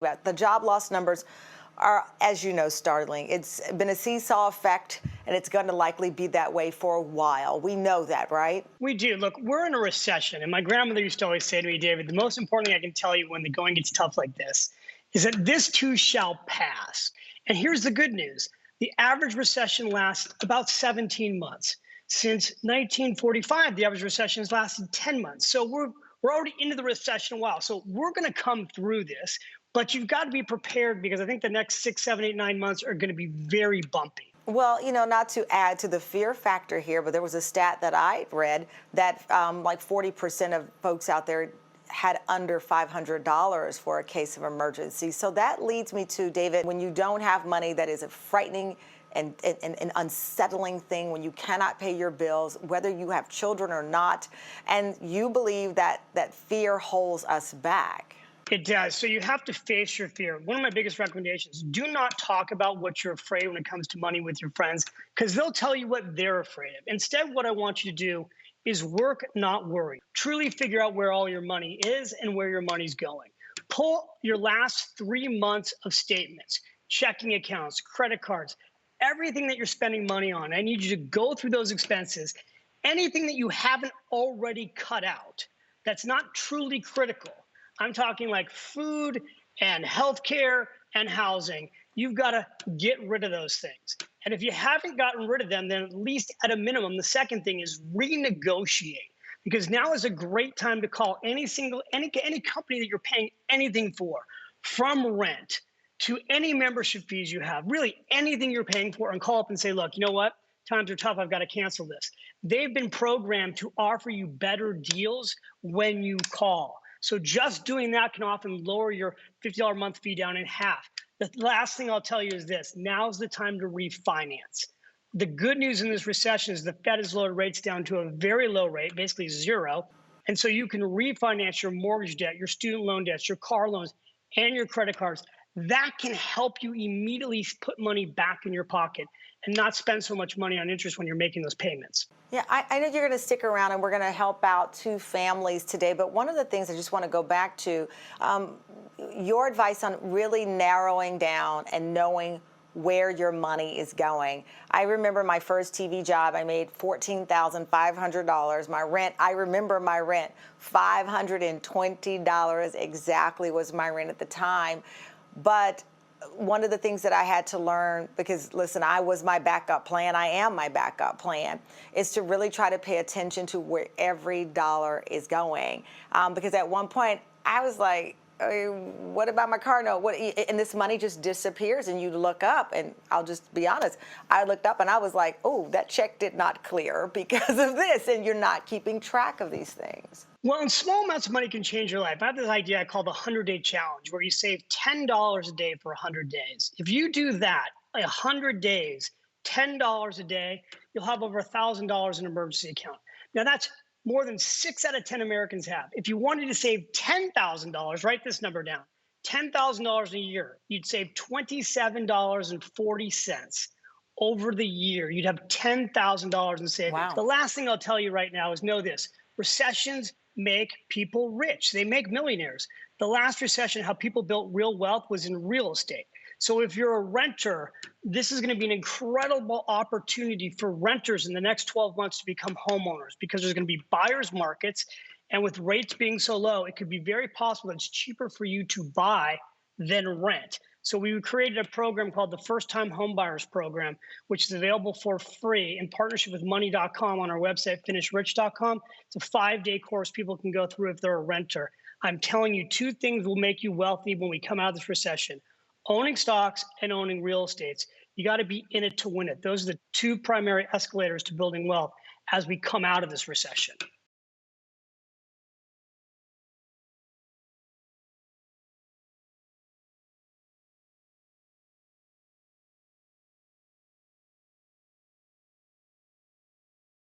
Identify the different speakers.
Speaker 1: About the job loss numbers are, as you know, startling. It's been a seesaw effect, and it's going to likely be that way for a while. We know that, right?
Speaker 2: We do. Look, we're in a recession. And my grandmother used to always say to me, David, the most important thing I can tell you when the going gets tough like this is that this too shall pass. And here's the good news. The average recession lasts about 17 months. Since 1945, the average recession has lasted 10 months. So we're already into the recession a while. So we're going to come through this, but you've got to be prepared because I think the next 6, 7, 8, 9 months are going to be very bumpy.
Speaker 1: Well, not to add to the fear factor here, but there was a stat that I read that like 40% of folks out there had under $500 for a case of emergency. So that leads me to, David, when you don't have money, that is a frightening and an unsettling thing when you cannot pay your bills, whether you have children or not, and you believe that fear holds us back.
Speaker 2: It does. So you have to face your fear. One of my biggest recommendations, do not talk about what you're afraid when it comes to money with your friends, because they'll tell you what they're afraid of. Instead, what I want you to do is work, not worry. Truly figure out where all your money is and where your money's going. Pull your last 3 months of statements, checking accounts, credit cards, everything that you're spending money on. I need you to go through those expenses. Anything that you haven't already cut out that's not truly critical. I'm talking like food and healthcare and housing. You've got to get rid of those things. And if you haven't gotten rid of them, then at least at a minimum, the second thing is renegotiate. Because now is a great time to call any company that you're paying anything for, from rent to any membership fees you have, really anything you're paying for, and call up and say, look, you know what? Times are tough. I've got to cancel this. They've been programmed to offer you better deals when you call. So just doing that can often lower your $50 a month fee down in half. The last thing I'll tell you is this: now's the time to refinance. The good news in this recession is the Fed has lowered rates down to a very low rate, basically zero. And so you can refinance your mortgage debt, your student loan debts, your car loans, and your credit cards. That can help you immediately put money back in your pocket and not spend so much money on interest when you're making those payments.
Speaker 1: Yeah, I know you're going to stick around, and we're going to help out two families today. But one of the things I just want to go back to, your advice on really narrowing down and knowing where your money is going. I remember my first TV job, I made $14,500. My rent, I remember my rent, $520 exactly was my rent at the time. But one of the things that I had to learn, because listen, I was my backup plan, I am my backup plan, is to really try to pay attention to where every dollar is going. Because at one point I was like, what about my car note? And this money just disappears, and you look up, and I'll just be honest, I looked up and I was like, oh, that check did not clear because of this, and you're not keeping track of these things.
Speaker 2: Well, and small amounts of money can change your life. I have this idea I call the 100-day challenge, where you save $10 a day for 100 days. If you do that, 100 days, $10 a day, you'll have over $1,000 in an emergency account. Now, that's more than 6 out of 10 Americans have. If you wanted to save $10,000, write this number down, $10,000 a year, you'd save $27.40 over the year. You'd have $10,000 in savings.
Speaker 1: Wow.
Speaker 2: The last thing I'll tell you right now is know this: recessions make people rich. They make millionaires. The last recession, how people built real wealth was in real estate. So if you're a renter, this is going to be an incredible opportunity for renters in the next 12 months to become homeowners, because there's going to be buyers markets. And with rates being so low, it could be very possible that it's cheaper for you to buy than rent. So we created a program called the First Time Home Buyers Program, which is available for free in partnership with money.com on our website, finishrich.com. It's a 5-day course people can go through if they're a renter. I'm telling you, 2 things will make you wealthy when we come out of this recession: owning stocks and owning real estates. You got to be in it to win it. Those are the 2 primary escalators to building wealth as we come out of this recession.